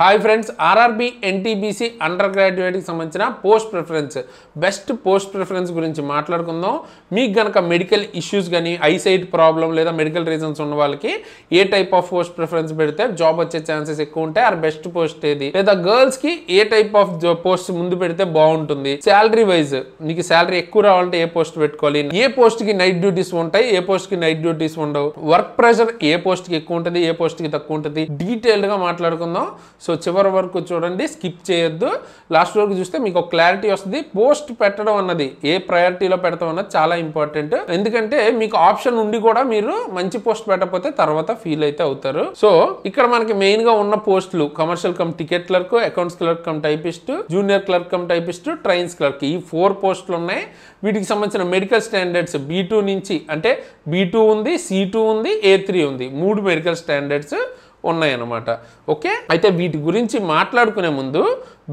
Hi friends, RRB NTPC under గ్రాడ్యుయేట్కి సంబంధించిన post preference best post preference గురించి మాట్లాడుకుందాం. మీకు గనక మెడికల్ ఇష్యూస్ కానీ ఐసైట్ ప్రాబ్లం లేదా మెడికల్ రీజన్స్ ఉన్న వాళ్ళకి ఏ టైప్ ఆఫ్ పోస్ట్ ప్రిఫరెన్స్ పెడితే జాబ్ వచ్చే ఛాన్సెస్ ఎక్కువ ఉంటాయి, ఆర్ బెస్ట్ పోస్ట్ ఏది, లేదా గర్ల్స్కి ఏ టైప్ ఆఫ్ పోస్ట్ ముందు పెడితే బాగుంటుంది, శాలరీ వైజ్ నీకు శాలరీ ఎక్కువ రావాలంటే ఏ పోస్ట్ పెట్టుకోవాలి, ఏ పోస్ట్కి నైట్ డ్యూటీస్ ఉంటాయి, ఏ పోస్ట్కి నైట్ డ్యూటీస్ ఉండవు, వర్క్ ప్రెషర్ ఏ పోస్ట్కి ఎక్కువ ఉంటుంది, ఏ పోస్ట్కి తక్కువ ఉంటుంది, డీటెయిల్డ్గా మాట్లాడుకుందాం. సో చివరి వరకు చూడండి, స్కిప్ చేయొద్దు. లాస్ట్ వరకు చూస్తే మీకు ఒక క్లారిటీ వస్తుంది. పోస్ట్ పెట్టడం అన్నది ఏ ప్రయారిటీలో పెడతాం అన్నది చాలా ఇంపార్టెంట్. ఎందుకంటే మీకు ఆప్షన్ ఉండి కూడా మీరు మంచి పోస్ట్ పెట్టకపోతే తర్వాత ఫీల్ అయితే అవుతారు. సో ఇక్కడ మనకి మెయిన్ గా ఉన్న పోస్టులు commercial come ticket clerk, accounts clerk cum typist, junior clerk cum typist, trains clerk, ఈ 4 పోస్టులు ఉన్నాయి. వీటికి సంబంధించిన మెడికల్ స్టాండర్డ్స్ B2 నుంచి, అంటే B2 ఉంది, C2 ఉంది, A3 ఉంది, 3 మెడికల్ స్టాండర్డ్స్ ఉన్నాయన్నమాట. ఓకే, అయితే వీటి గురించి మాట్లాడుకునే ముందు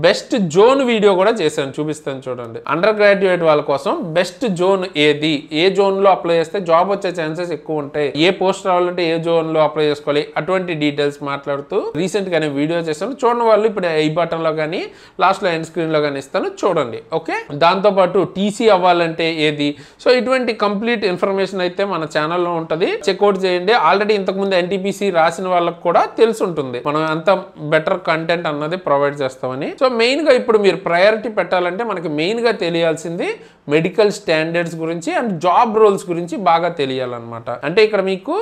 బెస్ట్ జోన్ వీడియో కూడా చేశాను, చూపిస్తాను చూడండి. అండర్ గ్రాడ్యుయేట్ వాళ్ళ కోసం బెస్ట్ జోన్ ఏది, ఏ జోన్లో అప్లై చేస్తే జాబ్ వచ్చే ఛాన్సెస్ ఎక్కువ ఉంటాయి, ఏ పోస్ట్ రావాలంటే ఏ జోన్లో అప్లై చేసుకోవాలి, అటువంటి డీటెయిల్స్ మాట్లాడుతూ రీసెంట్గానే వీడియో చేశాను. చూడని వాళ్ళు ఇప్పుడు ఈ బటన్లో కానీ లాస్ట్లో ఎండ్ స్క్రీన్లో కానీ ఇస్తాను, చూడండి. ఓకే, దాంతోపాటు టీసీ అవ్వాలంటే ఏది, సో ఇటువంటి కంప్లీట్ ఇన్ఫర్మేషన్ అయితే మన ఛానల్లో ఉంటుంది, చెక్అవుట్ చేయండి. ఆల్రెడీ ఇంతకుముందు ఎన్టీపీసీ రాసిన వాళ్ళకి కూడా తెలిసి ఉంటుంది మనం అంత బెటర్ కంటెంట్ అన్నది ప్రొవైడ్ చేస్తామని. సో మెయిన్ గా ఇప్పుడు మీరు ప్రయారిటీ పెట్టాలంటే మనకి మెయిన్ గా తెలియాల్సింది మెడికల్ స్టాండర్డ్స్ గురించి అండ్ జాబ్ రోల్స్ గురించి బాగా తెలియాలన్నమాట. అంటే ఇక్కడ మీకు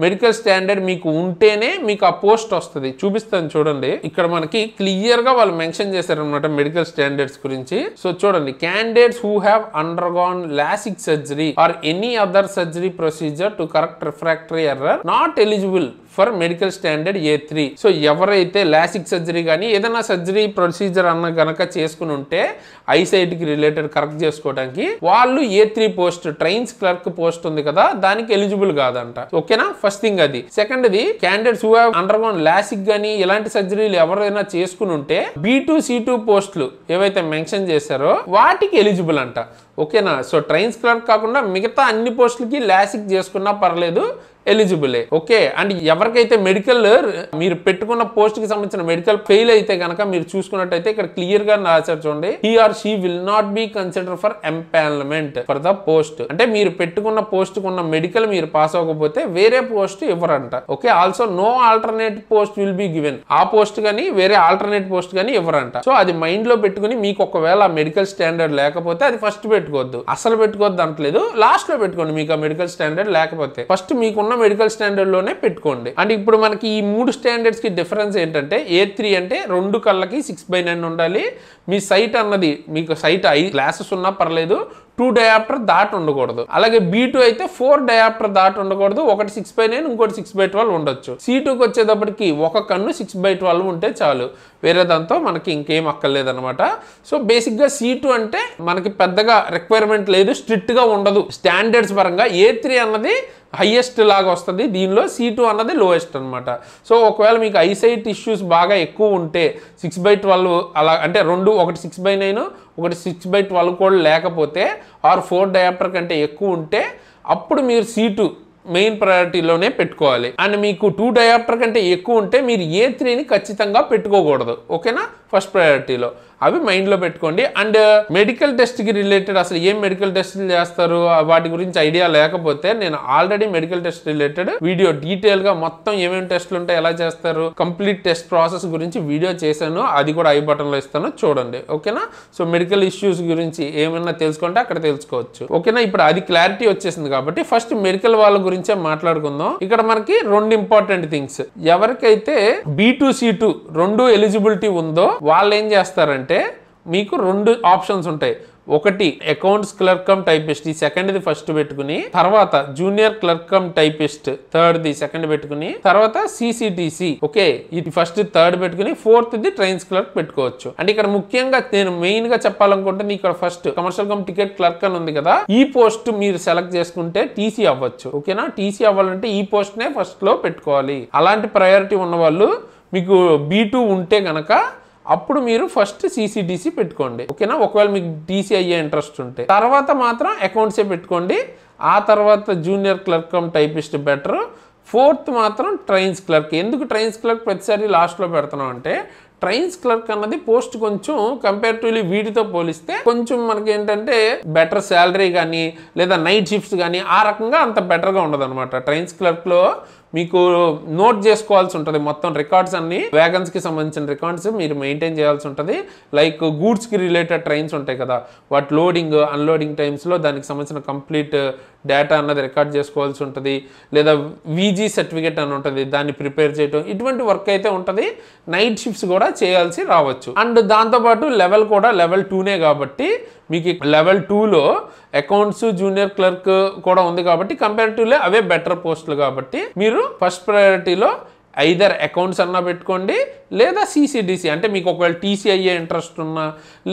మెడికల్ స్టాండర్డ్ మీకు ఉంటేనే మీకు ఆ పోస్ట్ వస్తుంది. చూపిస్తాను చూడండి, ఇక్కడ మనకి క్లియర్ గా వాళ్ళు మెన్షన్ చేశారనమాట మెడికల్ స్టాండర్డ్స్ గురించి. సో చూడండి, candidates who have undergone LASIK surgery or any other surgery procedure to correct refractory error not eligible for medical standard A3. So ఎవరైతే లాసిక్ సర్జరీ కానీ ఏదైనా సర్జరీ ప్రొసీజర్ అన్న గనక చేసుకుని ఉంటే ఐసైట్ కి రిలేటెడ్ కరెక్ట్ చేసుకోవడానికి వాళ్ళు A3 post trains clerk post ఉంది కదా, దానికి ఎలిజిబుల్ కాదంట. ఓకేనా, ఫస్ట్ థింగ్ అది. Second the candidates who have undergone LASIK గానీ ఇలాంటి సర్జరీలు ఎవరైనా చేసుకుని ఉంటే B2 C2 పోస్టులు ఏవైతే మెన్షన్ చేశారో వాటికి ఎలిజిబుల్ అంట. ఓకేనా, సో ట్రైన్స్ క్లర్క్ కాకుండా మిగతా అన్ని పోస్టులకి లాసిక్ చేసుకున్నా పర్లేదు, ఎలిజిబులే. ఓకే, అండ్ ఎవరికైతే మెడికల్ మీరు పెట్టుకున్న పోస్ట్ కి సంబంధించిన మెడికల్ ఫెయిల్ అయితే కనుక మీరు చూసుకున్నట్టయితే ఇక్కడ క్లియర్ గా రాశారు చూడండి, he or she will not be consider for empanelment for the post. అంటే మీరు పెట్టుకున్న పోస్ట్ కున్న మెడికల్ మీరు పాస్ అవ్వకపోతే వేరే పోస్ట్ ఇవ్వరంట. Okay, also no alternate post will be given. ఆ పోస్ట్ కానీ వేరే ఆల్టర్నేట్ పోస్ట్ కానీ ఇవ్వరంట. సో అది మైండ్ లో పెట్టుకుని మీకు ఒకవేళ మెడికల్ స్టాండర్డ్ లేకపోతే అది ఫస్ట్ పెట్టుకోవద్దు, అసలు పెట్టుకోవద్దు అంటలేదు, లాస్ట్ లో పెట్టుకోండి. మీకు ఆ మెడికల్ స్టాండర్డ్ లేకపోతే ఫస్ట్ మీకున్న మెడికల్ స్టాండర్డ్ లోనే పెట్టుకోండి. అండ్ ఇప్పుడు మనకి ఈ 3 స్టాండర్డ్స్ కి డిఫరెన్స్ ఏంటంటే, A3 అంటే 2 కళ్ళకి 6/9 ఉండాలి. మీ సైట్ అన్నది మీకు సైట్ 5 గ్లాసెస్ ఉన్నా పర్లేదు, 2 డయాప్టర్ దాటి ఉండకూడదు. అలాగే B2 అయితే 4 డయాప్టర్ దాటి ఉండకూడదు, ఒకటి 6/9 ఇంకోటి 6/12 ఉండొచ్చు. C2కి వచ్చేటప్పటికి ఒక కన్ను 6/12 ఉంటే చాలు, వేరే దాంతో మనకి ఇంకేం అక్కర్లేదు అనమాట. సో బేసిక్ గా C2 అంటే మనకి పెద్దగా రిక్వైర్మెంట్ లేదు, స్ట్రిక్ట్ గా ఉండదు స్టాండర్డ్స్ పరంగా. A3 అన్నది హైయెస్ట్ లాగా వస్తుంది, దీనిలో C2 అన్నది లోయెస్ట్ అనమాట. సో ఒకవేళ మీకు ఐసైట్ ఇష్యూస్ బాగా ఎక్కువ ఉంటే 6/12 అలా అంటే ఒకటి 6/9 ఒకటి 6/12 కూడా లేకపోతే ఆర్ 4 డయాప్టర్ కంటే ఎక్కువ ఉంటే అప్పుడు మీరు C2 మెయిన్ ప్రయారిటీలోనే పెట్టుకోవాలి. అండ్ మీకు 2 డయాప్టర్ కంటే ఎక్కువ ఉంటే మీరు A3ని ఖచ్చితంగా పెట్టుకోకూడదు. ఓకేనా, ఫస్ట్ ప్రయారిటీలో అవి మైండ్లో పెట్టుకోండి. అండ్ మెడికల్ టెస్ట్కి రిలేటెడ్ అసలు ఏం మెడికల్ టెస్ట్లు చేస్తారు వాటి గురించి ఐడియా లేకపోతే నేను already medical test related video డీటెయిల్గా మొత్తం ఏమేమి టెస్ట్లు ఉంటాయి, ఎలా చేస్తారు, కంప్లీట్ టెస్ట్ ప్రాసెస్ గురించి వీడియో చేశాను, అది కూడా ఐ బటన్లో ఇస్తాను చూడండి. ఓకేనా, సో మెడికల్ ఇష్యూస్ గురించి ఏమైనా తెలుసుకుంటే అక్కడ తెలుసుకోవచ్చు. ఓకేనా, ఇప్పుడు అది క్లారిటీ వచ్చేసింది కాబట్టి ఫస్ట్ మెడికల్ వాళ్ళ గురించే మాట్లాడుకుందాం. ఇక్కడ మనకి 2 ఇంపార్టెంట్ థింగ్స్. ఎవరికైతే B2 C2 2 ఎలిజిబిలిటీ ఉందో వాళ్ళు ఏం చేస్తారంటే మీకు 2 ఆప్షన్స్ ఉంటాయి. ఒకటి అకౌంట్స్ క్లర్క్ కమ్ టైపిస్ట్, ఈ సెకండ్ది ఫస్ట్ పెట్టుకుని, తర్వాత జూనియర్ క్లర్క్ కమ్ టైపిస్ట్ థర్డ్ది సెకండ్ పెట్టుకుని, తర్వాత CCTC. ఓకే, ఇది ఫస్ట్ థర్డ్ పెట్టుకుని ఫోర్త్ది ట్రైన్స్ క్లర్క్ పెట్టుకోవచ్చు. అంటే ఇక్కడ ముఖ్యంగా నేను మెయిన్ గా చెప్పాలనుకుంటే ఇక్కడ first commercial come ticket clerk అని ఉంది కదా, ఈ పోస్ట్ మీరు సెలెక్ట్ చేసుకుంటే టీసీ అవ్వచ్చు. ఓకేనా, టీసీ అవ్వాలంటే ఈ పోస్ట్ నే ఫస్ట్ లో పెట్టుకోవాలి. అలాంటి ప్రయారిటీ ఉన్న వాళ్ళు మీకు B2 ఉంటే గనక అప్పుడు మీరు ఫస్ట్ CCTC పెట్టుకోండి. ఓకేనా, ఒకవేళ మీకు టీసీ అయ్యే ఇంట్రెస్ట్ ఉంటే తర్వాత మాత్రం అకౌంట్సే పెట్టుకోండి. ఆ తర్వాత junior clerk cum typist better, 4th మాత్రం ట్రైన్స్ క్లర్క్. ఎందుకు ట్రైన్స్ క్లర్క్ ప్రతిసారి లాస్ట్లో పెడుతున్నాం అంటే ట్రైన్స్ క్లర్క్ అన్నది పోస్ట్ కొంచెం కంపారిటివ్లీ వీటితో పోలిస్తే కొంచెం మనకి ఏంటంటే బెటర్ శాలరీ కానీ లేదా నైట్ షిఫ్ట్స్ కానీ ఆ రకంగా అంత బెటర్గా ఉండదు అనమాట. ట్రైన్స్ క్లర్క్లో మీకు నోట్ చేసుకోవాల్సి ఉంటుంది మొత్తం రికార్డ్స్ అన్ని, వ్యాగన్స్కి సంబంధించిన రికార్డ్స్ మీరు మెయింటైన్ చేయాల్సి ఉంటుంది. లైక్ గూడ్స్కి రిలేటెడ్ ట్రైన్స్ ఉంటాయి కదా, వాటి లోడింగ్ అన్లోడింగ్ టైమ్స్లో దానికి సంబంధించిన కంప్లీట్ డేటా అన్నది రికార్డ్ చేసుకోవాల్సి ఉంటుంది. లేదా వీజీ సర్టిఫికేట్ అని ఉంటుంది, దాన్ని ప్రిపేర్ చేయడం, ఇటువంటి వర్క్ అయితే ఉంటుంది. నైట్ షిఫ్ట్స్ కూడా చేయాల్సి రావచ్చు. అండ్ దాంతోపాటు లెవెల్ కూడా లెవెల్ 2నే కాబట్టి మీకు లెవెల్ 2లో అకౌంట్స్ జూనియర్ క్లర్క్ కూడా ఉంది కాబట్టి కంపారిటివ్లీ అవే బెటర్ పోస్టులు కాబట్టి మీరు ఫస్ట్ ప్రయారిటీలో ఐదర్ అకౌంట్స్ అన్నా పెట్టుకోండి లేదా సిసిడిసి, అంటే మీకు ఒకవేళ టీసీ అయ్యే ఇంట్రెస్ట్ ఉన్నా,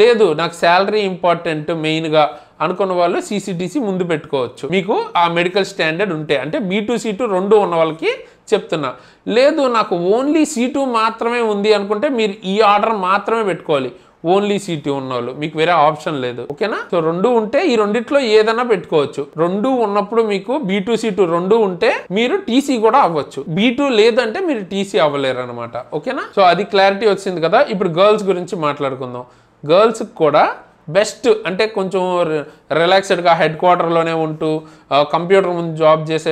లేదు నాకు శాలరీ ఇంపార్టెంట్ మెయిన్గా అనుకున్న వాళ్ళు సిసిడిసి ముందు పెట్టుకోవచ్చు. మీకు ఆ మెడికల్ స్టాండర్డ్ ఉంటే, అంటే B2 C2 రెండు ఉన్న వాళ్ళకి చెప్తున్నా. లేదు నాకు ఓన్లీ C2 మాత్రమే ఉంది అనుకుంటే మీరు ఈ ఆర్డర్ మాత్రమే పెట్టుకోవాలి. ఓన్లీ C2 ఉన్నవాళ్ళు, మీకు వేరే ఆప్షన్ లేదు. ఓకేనా? సో రెండు ఉంటే ఈ రెండిట్లో ఏదైనా పెట్టుకోవచ్చు. రెండు ఉన్నప్పుడు మీకు B2 C2 రెండు ఉంటే మీరు టీసీ కూడా అవ్వచ్చు. B2 లేదంటే మీరు టీసీ అవ్వలేరు అనమాట. ఓకేనా? సో అది క్లారిటీ వచ్చింది కదా. ఇప్పుడు గర్ల్స్ గురించి మాట్లాడుకుందాం. గర్ల్స్కి కూడా బెస్ట్ అంటే కొంచెం రిలాక్స్డ్గా హెడ్ క్వార్టర్లోనే ఉంటూ కంప్యూటర్ ముందు జాబ్ చేసే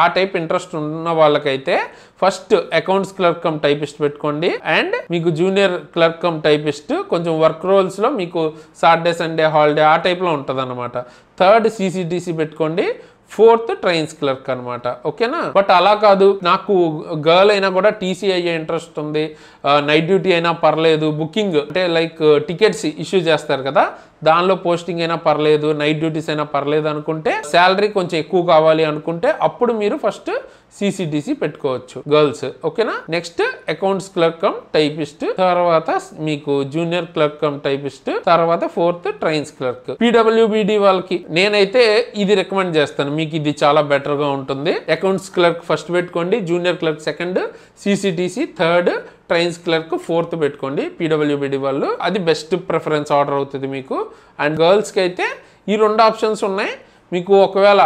ఆ టైప్ ఇంట్రెస్ట్ ఉన్న వాళ్ళకైతే first accounts clerk cum typist పెట్టుకోండి. అండ్ మీకు జూనియర్ క్లర్క్ కమ్ టైపిస్ట్ కొంచెం వర్క్ రోల్స్లో మీకు సాటర్డే సండే హాలిడే ఆ టైప్లో ఉంటుంది అనమాట. థర్డ్ సిసిడిసి పెట్టుకోండి. ఫోర్త్ ట్రైన్స్ క్లర్క్ అనమాట. ఓకేనా? బట్ అలా కాదు, నాకు గర్ల్ అయినా కూడా టీసీ అయ్యే ఇంట్రెస్ట్ ఉంది, నైట్ డ్యూటీ అయినా పర్లేదు, బుకింగ్ అంటే లైక్ టికెట్స్ ఇష్యూ చేస్తారు కదా, దానిలో పోస్టింగ్ అయినా పర్లేదు, నైట్ డ్యూటీస్ అయినా పర్లేదు అనుకుంటే, శాలరీ కొంచెం ఎక్కువ కావాలి అనుకుంటే అప్పుడు మీరు ఫస్ట్ సిసిడిసి పెట్టుకోవచ్చు గర్ల్స్. ఓకేనా? Next accounts clerk cum typist, తర్వాత మీకు జూనియర్ క్లర్క్ కమ్ టైపిస్ట్, తర్వాత ఫోర్త్ ట్రైన్స్ క్లర్క్. పీడబ్ల్యూబీడి వాళ్ళకి నేనైతే ఇది రికమెండ్ చేస్తాను, మీకు ఇది చాలా బెటర్ గా ఉంటుంది. అకౌంట్స్ క్లర్క్ ఫస్ట్ పెట్టుకోండి, junior clerk second, CCTC third, trains clerk fourth పెట్టుకోండి. పీడబ్ల్యూబీడి వాళ్ళు అది బెస్ట్ ప్రిఫరెన్స్ ఆర్డర్ అవుతుంది మీకు. అండ్ గర్ల్స్కి అయితే ఈ రెండు ఆప్షన్స్ ఉన్నాయి. మీకు ఒకవేళ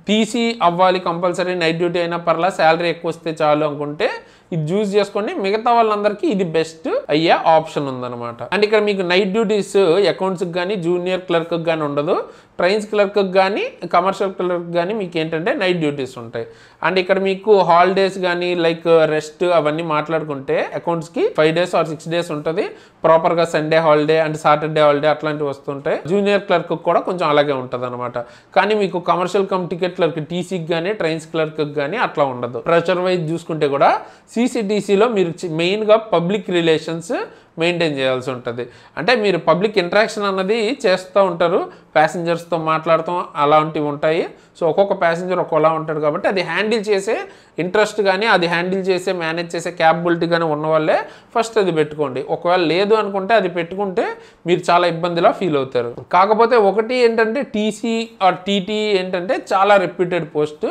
టీసీ అవ్వాలి కంపల్సరీ, నైట్ డ్యూటీ అయినా పర్లా, శాలరీ ఎక్కువ వస్తే చాలు అనుకుంటే ఇది చూస్ చేసుకోండి. మిగతా వాళ్ళందరికీ ఇది బెస్ట్ అయ్యే ఆప్షన్ ఉందన్నమాట. అండ్ ఇక్కడ మీకు నైట్ డ్యూటీస్ అకౌంట్స్కి కానీ జూనియర్ క్లర్క్కి కానీ ఉండదు, ట్రైన్స్ క్లర్క్కి కానీ కమర్షియల్ క్లర్క్ కానీ మీకు ఏంటంటే నైట్ డ్యూటీస్ ఉంటాయి. అండ్ ఇక్కడ మీకు హాలిడేస్ కానీ లైక్ రెస్ట్ అవన్నీ మాట్లాడుకుంటే అకౌంట్స్కి 5 days or 6 days ఉంటుంది, ప్రాపర్గా Sunday holiday and Saturday holiday అట్లాంటివి వస్తుంటాయి. జూనియర్ క్లర్క్ కూడా కొంచెం అలాగే ఉంటుంది అనమాట. కానీ మీకు కమర్షియల్ కమ్ టికెట్ క్లర్క్ టీసీకి కానీ ట్రైన్స్ క్లర్క్కి కానీ అట్లా ఉండదు. ప్రెషర్ వైజ్ చూసుకుంటే కూడా సిసిడిసిలో మీరు మెయిన్గా పబ్లిక్ రిలేషన్స్ మెయింటైన్ చేయాల్సి ఉంటుంది. అంటే మీరు పబ్లిక్ ఇంటరాక్షన్ అన్నది చేస్తూ ఉంటారు, ప్యాసింజర్స్తో మాట్లాడతాం అలాంటివి ఉంటాయి. సో ఒక్కొక్క ప్యాసింజర్ ఒక్కోలా ఉంటాడు కాబట్టి అది హ్యాండిల్ చేసే ఇంట్రెస్ట్ కానీ అది హ్యాండిల్ చేసే మేనేజ్ చేసే క్యాపబిలిటీ కానీ ఉన్న వాళ్ళే ఫస్ట్ అది పెట్టుకోండి. ఒకవేళ లేదు అనుకుంటే అది పెట్టుకుంటే మీరు చాలా ఇబ్బందిలా ఫీల్ అవుతారు. కాకపోతే ఒకటి ఏంటంటే టీసీ ఆర్ టీటీ ఏంటంటే చాలా రెప్యూటెడ్ పోస్ట్,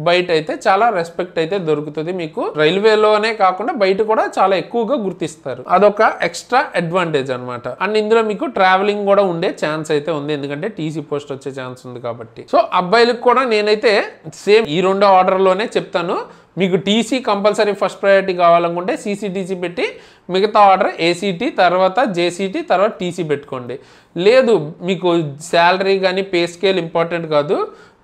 బయట అయితే చాలా రెస్పెక్ట్ అయితే దొరుకుతుంది మీకు. రైల్వేలోనే కాకుండా బయట కూడా చాలా ఎక్కువగా గుర్తిస్తారు, అదొక ఎక్స్ట్రా అడ్వాంటేజ్ అనమాట. అండ్ ఇందులో మీకు ట్రావెలింగ్ కూడా ఉండే ఛాన్స్ అయితే ఉంది, ఎందుకంటే టీసీ పోస్ట్ వచ్చే ఛాన్స్ ఉంది కాబట్టి. సో అబ్బాయిలకు కూడా నేనైతే సేమ్ ఈ రెండో ఆర్డర్లోనే చెప్తాను. మీకు టీసీ కంపల్సరీ ఫస్ట్ ప్రయారిటీ కావాలనుకుంటే సిసిడిసి పెట్టి మిగతా ఆర్డర్ ఏసీటీ, తర్వాత జేసీటీ, తర్వాత టీసీ పెట్టుకోండి. లేదు మీకు శాలరీ కానీ పే స్కేల్ ఇంపార్టెంట్ కాదు,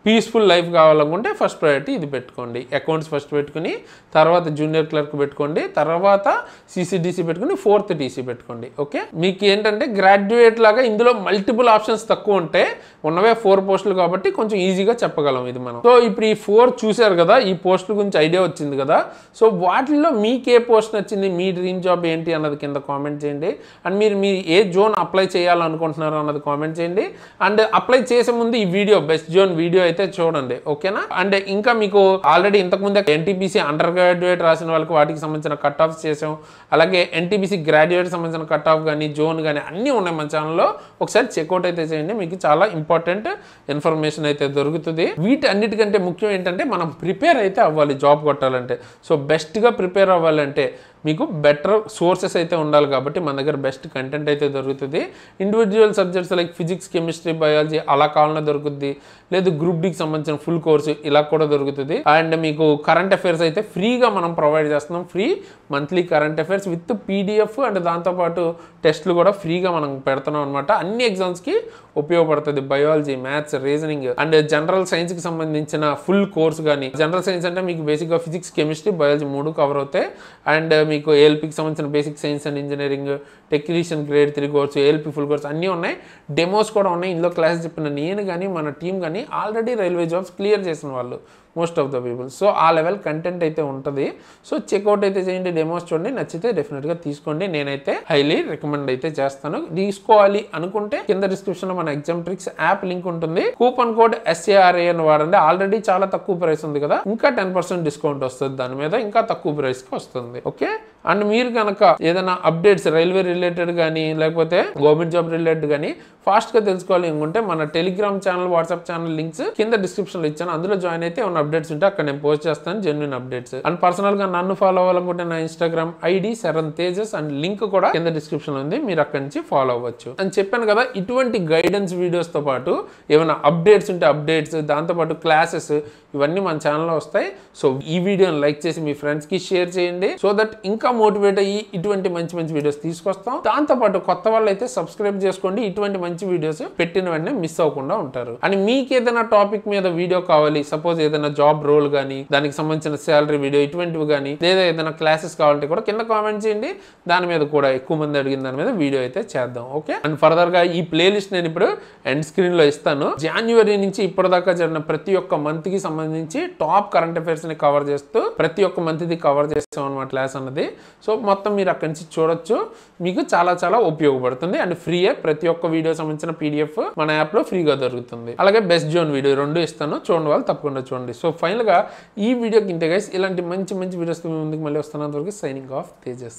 పీస్ఫుల్ లైఫ్ కావాలనుకుంటే ఫస్ట్ ప్రయారిటీ ఇది పెట్టుకోండి. అకౌంట్స్ ఫస్ట్ పెట్టుకుని తర్వాత జూనియర్ క్లర్క్ పెట్టుకోండి, తర్వాత సిసిడిసి పెట్టుకుని ఫోర్త్ టీసీ పెట్టుకోండి. ఓకే? మీకు ఏంటంటే గ్రాడ్యుయేట్ లాగా ఇందులో మల్టిపుల్ ఆప్షన్స్ తక్కువ ఉంటాయి, ఉన్నవే 4 పోస్టులు కాబట్టి కొంచెం ఈజీగా చెప్పగలం ఇది మనం. సో ఇప్పుడు ఈ 4 చూశారు కదా, ఈ పోస్టుల గురించి ఐడియా వచ్చింది కదా. సో వాటిల్లో మీకు ఏ పోస్ట్ నచ్చింది, మీ డ్రీమ్ జాబ్ ఏంటి అన్నది కింద కామెంట్ చేయండి. అండ్ మీరు ఏ జోన్ అప్లై చేయాలనుకుంటున్నారో అన్నది కామెంట్ చేయండి. అండ్ అప్లై చేసే ముందు ఈ వీడియో బెస్ట్ జోన్ వీడియో అయితే చూడండి. ఓకేనా? అండ్ ఇంకా మీకు ఆల్రెడీ ఇంతకుముందే ఎన్టీపీసీ అండర్ గ్రాడ్యుయేట్ రాసిన వాళ్ళకి వాటికి సంబంధించిన కట్ ఆఫ్స్ చేసాం, అలాగే ఎన్టీపీసీ గ్రాడ్యుయేట్ సంబంధించిన కట్ ఆఫ్ కానీ జోన్ కానీ అన్నీ ఉన్నాయి మన ఛానల్లో. ఒకసారి చెక్అవుట్ అయితే చేయండి, మీకు చాలా ఇంపార్టెంట్ ఇన్ఫర్మేషన్ అయితే దొరుకుతుంది. వీటి అన్నిటికంటే ముఖ్యం ఏంటంటే మనం ప్రిపేర్ అయితే అవ్వాలి జాబ్ కొట్టాలంటే. సో బెస్ట్గా ప్రిపేర్ అవ్వాలంటే మీకు బెటర్ సోర్సెస్ అయితే ఉండాలి కాబట్టి మన దగ్గర బెస్ట్ కంటెంట్ అయితే దొరుకుతుంది. Individual subjects like physics, chemistry, biology అలా కావాలన్నా దొరుకుతుంది. లేదు గ్రూప్ డికి సంబంధించిన ఫుల్ కోర్సు ఇలా కూడా దొరుకుతుంది. అండ్ మీకు కరెంట్ అఫైర్స్ అయితే ఫ్రీగా మనం ప్రొవైడ్ చేస్తున్నాం. Free monthly current affairs with PDF and దాంతోపాటు టెస్ట్లు కూడా ఫ్రీగా మనం పెడుతున్నాం అనమాట. అన్ని ఎగ్జామ్స్కి ఉపయోగపడుతుంది. Biology, maths, reasoning and general సైన్స్కి సంబంధించిన ఫుల్ కోర్స్ కానీ, జనరల్ సైన్స్ అంటే మీకు బేసిక్గా ఫిజిక్స్, కెమిస్ట్రీ, బయాలజీ 3 కవర్ అవుతాయి. అండ్ మీకు ఏఎల్పీకి సంబంధించిన basic science and engineering, technician grade 3 course, ALP full course అన్నీ ఉన్నాయి. డెమోస్ కూడా ఉన్నాయి. ఇందులో క్లాసెస్ చెప్పిన నేను కానీ మన టీం కానీ ఆల్రెడీ రైల్వే జాబ్స్ క్లియర్ చేసిన వాళ్ళు most of the people. So ఆ లెవెల్ కంటెంట్ అయితే ఉంటుంది. సో చెక్అవుట్ అయితే చేయండి, డెమోస్ చూడండి, నచ్చితే డెఫినెట్గా తీసుకోండి. నేనైతే హైలీ రికమెండ్ అయితే చేస్తాను. తీసుకోవాలి అనుకుంటే కింద డిస్క్రిప్షన్లో మన ఎగ్జామ్ ట్రిక్స్ యాప్ లింక్ ఉంటుంది. కూపన్ కోడ్ SARAN వాడండి. ఆల్రెడీ చాలా తక్కువ ప్రైస్ ఉంది కదా, ఇంకా 10% డిస్కౌంట్ వస్తుంది దాని మీద, ఇంకా తక్కువ ప్రైస్కి వస్తుంది. ఓకే. అండ్ మీరు కనుక ఏదైనా అప్డేట్స్ రైల్వే రిలేటెడ్ కానీ లేకపోతే గవర్నమెంట్ జాబ్ రిలేటెడ్ కానీ ఫాస్ట్గా తెలుసుకోవాలి అనుకుంటే మన Telegram channel, WhatsApp channel links కింద డిస్క్రిప్షన్లో ఇచ్చాను. అందులో జాయిన్ అయితే ఉన్న అప్డేట్స్ ఉంటే అక్కడ నేను పోస్ట్ చేస్తాను, జెన్యూన్ అప్డేట్స్. అండ్ పర్సనల్గా నన్ను ఫాలో అవ్వాలనుకుంటే నా Instagram ID Sharan Tejas and link కూడా కింద డిస్క్రిప్షన్లో ఉంది, మీరు అక్కడి నుంచి ఫాలో అవ్వచ్చు. అని చెప్పాను కదా, ఇటువంటి గైడెన్స్ వీడియోస్తో పాటు ఏమైనా అప్డేట్స్ ఉంటే అప్డేట్స్, దాంతోపాటు క్లాసెస్ ఇవన్నీ మన ఛానల్లో వస్తాయి. సో ఈ వీడియోని లైక్ చేసి మీ ఫ్రెండ్స్కి షేర్ చేయండి, సో దట్ ఇంకా మోటివేట్ అయ్యి ఇటువంటి మంచి మంచి వీడియోస్ తీసుకొస్తాం. దాంతోపాటు కొత్త వాళ్ళు అయితే సబ్స్క్రైబ్ చేసుకోండి, ఇటువంటి మంచి వీడియోస్ పెట్టిన వెంటనే మిస్ అవ్వకుండా ఉంటారు. అని మీకు ఏదైనా టాపిక్ మీద వీడియో కావాలి, సపోజ్ ఏదైనా జాబ్ రోల్ కానీ దానికి సంబంధించిన శాలరీ వీడియో ఇటువంటివి కానీ, లేదా ఏదైనా క్లాసెస్ కావాలంటే కూడా కింద కామెంట్ చేయండి. దాని మీద కూడా ఎక్కువ మంది అడిగిన దాని మీద వీడియో అయితే చేద్దాం. ఓకే. అండ్ ఫర్దర్ గా ఈ ప్లేలిస్ట్ నేను ఇప్పుడు ఎండ్ స్క్రీన్ లో ఇస్తాను. జనవరి నుంచి ఇప్పటిదాకా జరిగిన ప్రతి ఒక్క మంత్ కి సంబంధించి టాప్ కరెంట్ అఫైర్స్ ని కవర్ చేస్తూ ప్రతి ఒక్క మంత్ ది కవర్ చేస్తాం అనమాట క్లాస్ అన్నది. సో మొత్తం మీరు అక్కడి నుంచి చూడొచ్చు, మీకు చాలా చాలా ఉపయోగపడుతుంది. అండ్ ఫ్రీయే, ప్రతి ఒక్క వీడియో సంబంధించిన PDF మన యాప్ లో ఫ్రీగా దొరుకుతుంది. అలాగే బెస్ట్ జోన్ వీడియో 2 ఇస్తాను, చూడండి వాళ్ళు తప్పకుండా చూడండి. సో ఫైనల్ గా ఈ వీడియోకి ఇంతే గైస్. ఇలాంటి మంచి మంచి వీడియోస్ ముందుకు మళ్ళీ వస్తున్నంత వరకు సైనింగ్ ఆఫ్ తేజస్.